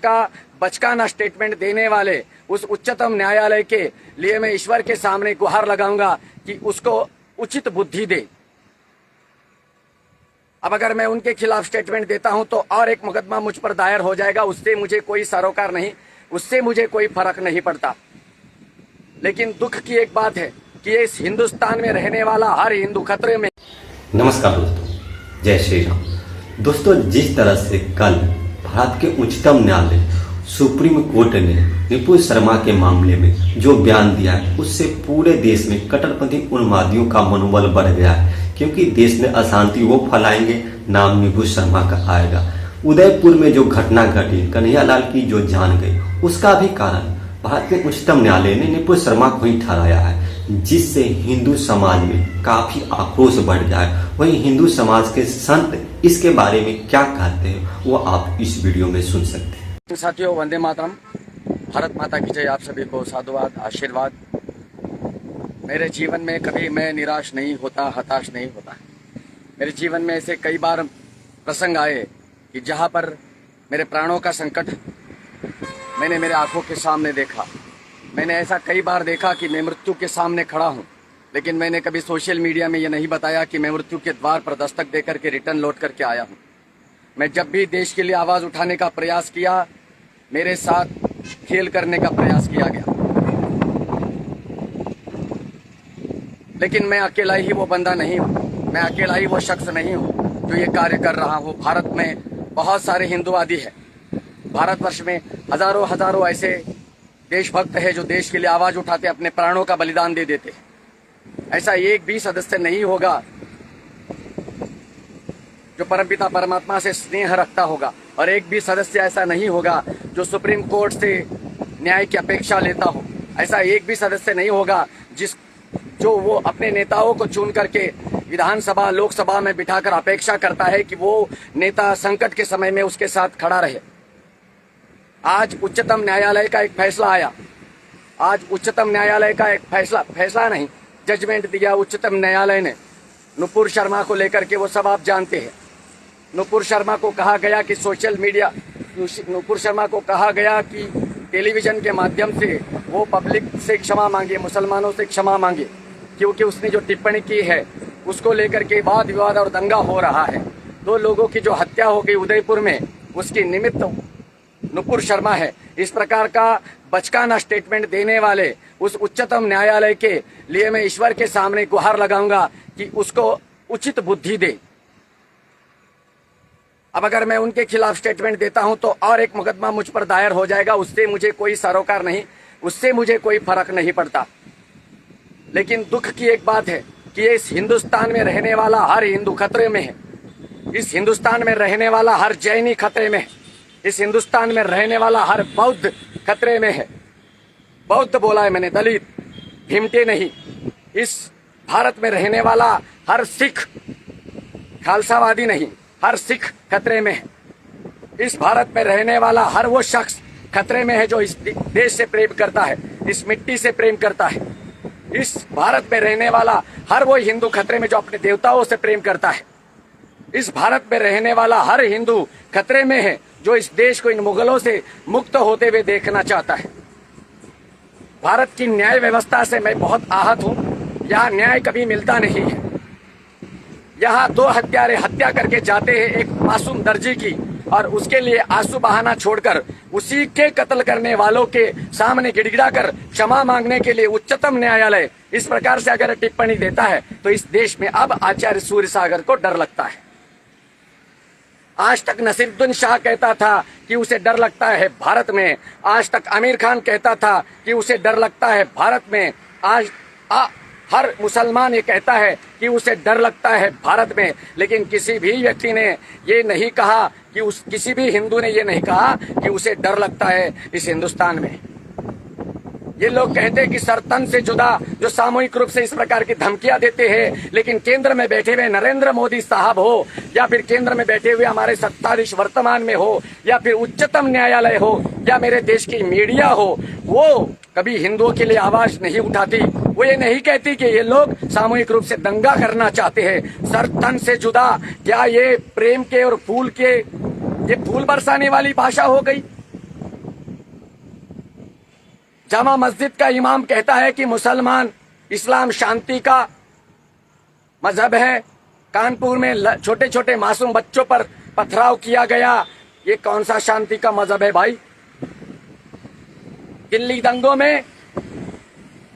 का बचकाना स्टेटमेंट देने वाले उस उच्चतम न्यायालय के लिए मैं ईश्वर के सामने गुहार लगाऊंगा कि उसको उचित बुद्धि दे। अब अगर मैं उनके खिलाफ स्टेटमेंट देता हूं तो और एक मुकदमा मुझ पर दायर हो जाएगा, उससे मुझे कोई सरोकार नहीं, उससे मुझे कोई फर्क नहीं पड़ता। लेकिन दुख की एक बात है कि इस हिंदुस्तान में रहने वाला हर हिंदू खतरे में। नमस्कार दोस्तों, जय श्री राम। दोस्तों, जिस तरह से कल भारत के उच्चतम न्यायालय सुप्रीम कोर्ट ने निपुण शर्मा के मामले में जो बयान दिया है, उससे पूरे देश में कट्टरपंथी उन्मादियों का मनोबल बढ़ गया है, क्योंकि देश में अशांति वो फैलाएंगे, नाम निपुण शर्मा का आएगा। उदयपुर में जो घटना घटी, कन्हैयालाल की जो जान गई, उसका भी कारण भारत के उच्चतम न्यायालय ने निपुण शर्मा को ही ठहराया है, जिससे हिंदू समाज में काफी आक्रोश बढ़ गया है। वहीं हिंदू समाज के संत इसके बारे में क्या कहते हैं वो आप इस वीडियो में सुन सकते हैं। साथियों, वंदे मातरम, भारत माता की जय। आप सभी को साधुवाद, आशीर्वाद। मेरे जीवन में कभी मैं निराश नहीं होता, हताश नहीं होता। मेरे जीवन में ऐसे कई बार प्रसंग आए कि जहां पर मेरे प्राणों का संकट मैंने मेरे आंखों के सामने देखा। मैंने ऐसा कई बार देखा कि मैं मृत्यु के सामने खड़ा हूं, लेकिन मैंने कभी सोशल मीडिया में ये नहीं बताया कि मैं मृत्यु के द्वार पर दस्तक देकर के रिटर्न लौट करके आया हूं। मैं जब भी देश के लिए आवाज उठाने का प्रयास किया, मेरे साथ खेल करने का प्रयास किया गया, लेकिन मैं अकेला ही वो बंदा नहीं हूं, मैं अकेला ही वो शख्स नहीं हूं जो ये कार्य कर रहा हूं। भारत में बहुत सारे हिंदुवादी है। भारतवर्ष में हजारों ऐसे देशभक्त है जो देश के लिए आवाज उठाते, अपने प्राणों का बलिदान दे देते। ऐसा एक भी सदस्य नहीं होगा जो परमपिता परमात्मा से स्नेह रखता होगा, और एक भी सदस्य ऐसा नहीं होगा जो सुप्रीम कोर्ट से न्याय की अपेक्षा लेता हो। ऐसा एक भी सदस्य नहीं होगा जो वो अपने नेताओं को चुन करके विधानसभा लोकसभा में बिठाकर अपेक्षा करता है कि वो नेता संकट के समय में उसके साथ खड़ा रहे। आज उच्चतम न्यायालय का एक फैसला आया। आज उच्चतम न्यायालय का एक फैसला नहीं, जजमेंट दिया उच्चतम न्यायालय ने नुपुर शर्मा को लेकर के। वो सब आप जानते हैं। नुपुर शर्मा को कहा गया कि नुपुर शर्मा को कहा गया कि टेलीविजन के माध्यम से वो पब्लिक से क्षमा मांगे, मुसलमानों से क्षमा मांगे, क्योंकि उसने जो टिप्पणी की है उसको लेकर के वाद विवाद और दंगा हो रहा है। 2 लोगों की जो हत्या हो गई उदयपुर में, उसकी निमित्त नुपुर शर्मा है। इस प्रकार का बचकाना स्टेटमेंट देने वाले उस उच्चतम न्यायालय के लिए मैं ईश्वर के सामने गुहार लगाऊंगा कि उसको उचित बुद्धि दे। अब अगर मैं उनके खिलाफ स्टेटमेंट देता हूं तो और एक मुकदमा मुझ पर दायर हो जाएगा, उससे मुझे कोई सरोकार नहीं, उससे मुझे कोई फर्क नहीं पड़ता। लेकिन दुख की एक बात है कि इस हिंदुस्तान में रहने वाला हर हिंदू खतरे में है। इस हिंदुस्तान में रहने वाला हर जैनी खतरे में है। इस हिंदुस्तान में रहने वाला हर बौद्ध खतरे में है। बौद्ध बोला है मैंने, दलित, भिमटे नहीं। इस भारत में रहने वाला हर सिख, खालसावादी नहीं, हर सिख खतरे में है। इस भारत में रहने वाला हर वो शख्स खतरे में है जो इस देश से प्रेम करता है, इस मिट्टी से प्रेम करता है। इस भारत में रहने वाला हर वो हिंदू खतरे में जो अपने देवताओं से प्रेम करता है। इस भारत में रहने वाला हर हिंदू खतरे में है जो इस देश को इन मुगलों से मुक्त होते हुए देखना चाहता है। भारत की न्याय व्यवस्था से मैं बहुत आहत हूं। यहाँ न्याय कभी मिलता नहीं है। यहाँ 2 हत्यारे हत्या करके जाते हैं एक मासूम दर्जी की, और उसके लिए आंसू बहाना छोड़कर उसी के कत्ल करने वालों के सामने गिड़गिड़ा कर क्षमा मांगने के लिए उच्चतम न्यायालय इस प्रकार से अगर टिप्पणी देता है तो इस देश में अब आचार्य सूर्यसागर को डर लगता है। आज तक नसीरुद्दीन शाह कहता था कि उसे डर लगता है भारत में। आज तक आमिर खान कहता था कि उसे डर लगता है भारत में। आज हर मुसलमान ये कहता है कि उसे डर लगता है भारत में। लेकिन किसी भी व्यक्ति ने ये नहीं कहा कि किसी भी हिंदू ने ये नहीं कहा कि उसे डर लगता है इस हिंदुस्तान में। ये लोग कहते हैं कि सरतन से जुदा जो सामूहिक रूप से इस प्रकार की धमकियां देते हैं, लेकिन केंद्र में बैठे हुए नरेंद्र मोदी साहब हो, या फिर केंद्र में बैठे हुए हमारे सत्ताधीश वर्तमान में हो, या फिर उच्चतम न्यायालय हो, या मेरे देश की मीडिया हो, वो कभी हिंदुओं के लिए आवाज नहीं उठाती। वो ये नहीं कहती कि ये लोग सामूहिक रूप से दंगा करना चाहते हैं। सरतन से जुदा, क्या ये प्रेम के और फूल के, ये फूल बरसाने वाली भाषा हो गई? जामा मस्जिद का इमाम कहता है कि मुसलमान इस्लाम शांति का मजहब है। कानपुर में छोटे छोटे मासूम बच्चों पर पथराव किया गया, ये कौन सा शांति का मजहब है भाई? दिल्ली दंगों में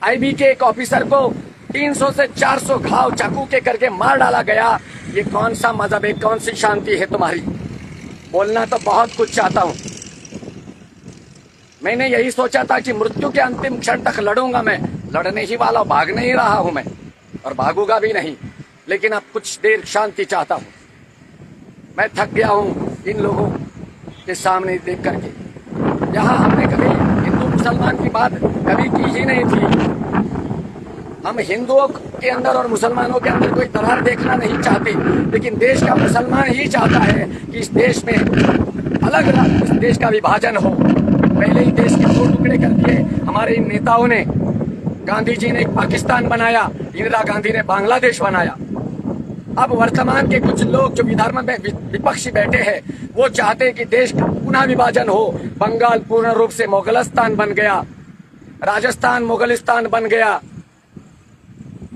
आईबी के एक ऑफिसर को 300 से 400 घाव चाकू के करके मार डाला गया, ये कौन सा मजहब है? कौन सी शांति है तुम्हारी? बोलना तो बहुत कुछ चाहता हूं। मैंने यही सोचा था कि मृत्यु के अंतिम क्षण तक लड़ूंगा, मैं लड़ने ही वाला, भाग नहीं रहा हूं मैं और भागूंगा भी नहीं, लेकिन अब कुछ देर शांति चाहता हूं। मैं थक गया हूं इन लोगों के सामने देख करके। यहाँ हमने कभी हिंदू मुसलमान की बात कभी की ही नहीं थी। हम हिंदुओं के अंदर और मुसलमानों के अंदर कोई दरार देखना नहीं चाहते, लेकिन देश का मुसलमान ही चाहता है कि इस देश में इस देश का विभाजन हो। पहले ही देश के 2 टुकड़े कर दिए हमारे इन नेताओं ने। गांधी जी ने एक पाकिस्तान बनाया, इंदिरा गांधी ने बांग्लादेश बनाया। अब वर्तमान के कुछ लोग जो विधान में विपक्षी बैठे हैं, वो चाहते हैं कि देश का पुनः विभाजन हो। बंगाल पूर्ण रूप से मुगलिस्तान बन गया, राजस्थान मुगलिस्तान बन गया।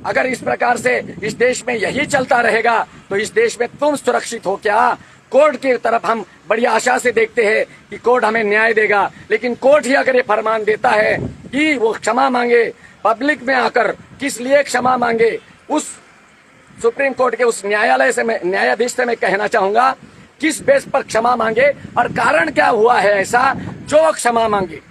अगर इस प्रकार से इस देश में यही चलता रहेगा तो इस देश में तुम सुरक्षित हो क्या? कोर्ट की तरफ हम बड़ी आशा से देखते हैं कि कोर्ट हमें न्याय देगा, लेकिन कोर्ट ही अगर ये फरमान देता है कि वो क्षमा मांगे पब्लिक में आकर, किस लिए क्षमा मांगे? उस सुप्रीम कोर्ट के उस न्यायाधीश से मैं कहना चाहूंगा, किस बेस पर क्षमा मांगे और कारण क्या हुआ है ऐसा जो क्षमा मांगे?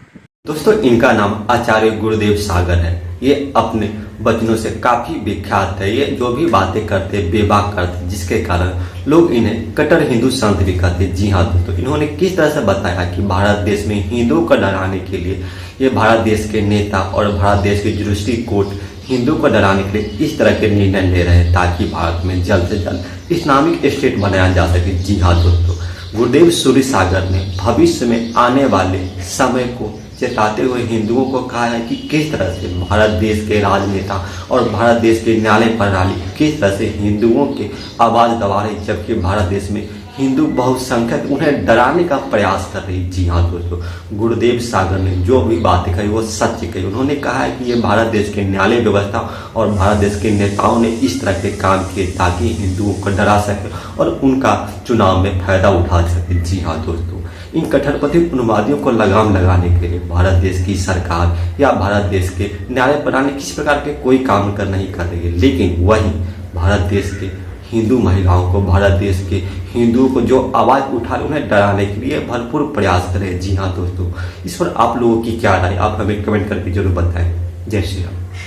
दोस्तों, इनका नाम आचार्य गुरुदेव सागर है। ये अपने वचनों से काफी विख्यात है। ये जो भी बातें करते बेबाक करते, जिसके कारण लोग इन्हें कट्टर हिंदू संत भी कहते। जी हाँ दोस्तों, इन्होंने किस तरह से बताया कि भारत देश में हिंदुओं को डराने के लिए ये भारत देश के नेता और भारत देश के जुडिशरी कोर्ट हिंदू को डराने के लिए इस तरह के निर्णय ले रहे हैं ताकि भारत में जल्द से जल्द इस्लामिक स्टेट बनाया जा सके। जी हाँ दोस्तों, गुरुदेव सूर्य सागर ने भविष्य में आने वाले समय को चेताते हुए हिंदुओं को कहा है कि किस तरह से भारत देश के राजनेता और भारत देश के न्याय प्रणाली किस तरह से हिंदुओं की आवाज दबा रही, जबकि भारत देश में हिंदू बहुसंख्यक उन्हें डराने का प्रयास कर रही। जी हाँ दोस्तों, गुरुदेव सागर ने जो भी बातें कही वो सच कही। उन्होंने कहा है कि ये भारत देश के न्याय व्यवस्था और भारत देश के नेताओं ने इस तरह के काम किए ताकि हिंदुओं को डरा सके और उनका चुनाव में फायदा उठा सके। जी हाँ दोस्तों, इन कट्टरपंथी उन्मादियों को लगाम लगाने के लिए भारत देश की सरकार या भारत देश के न्याय प्रणाली किसी प्रकार के कोई काम नहीं कर रही है, लेकिन वही भारत देश के हिंदू महिलाओं को, भारत देश के हिंदुओं को जो आवाज उठा रहे उन्हें डराने के लिए भरपूर प्रयास करें। जी हाँ दोस्तों, इस पर आप लोगों की क्या राय, आप हमें कमेंट करके जरूर बताएं। जय श्री राम।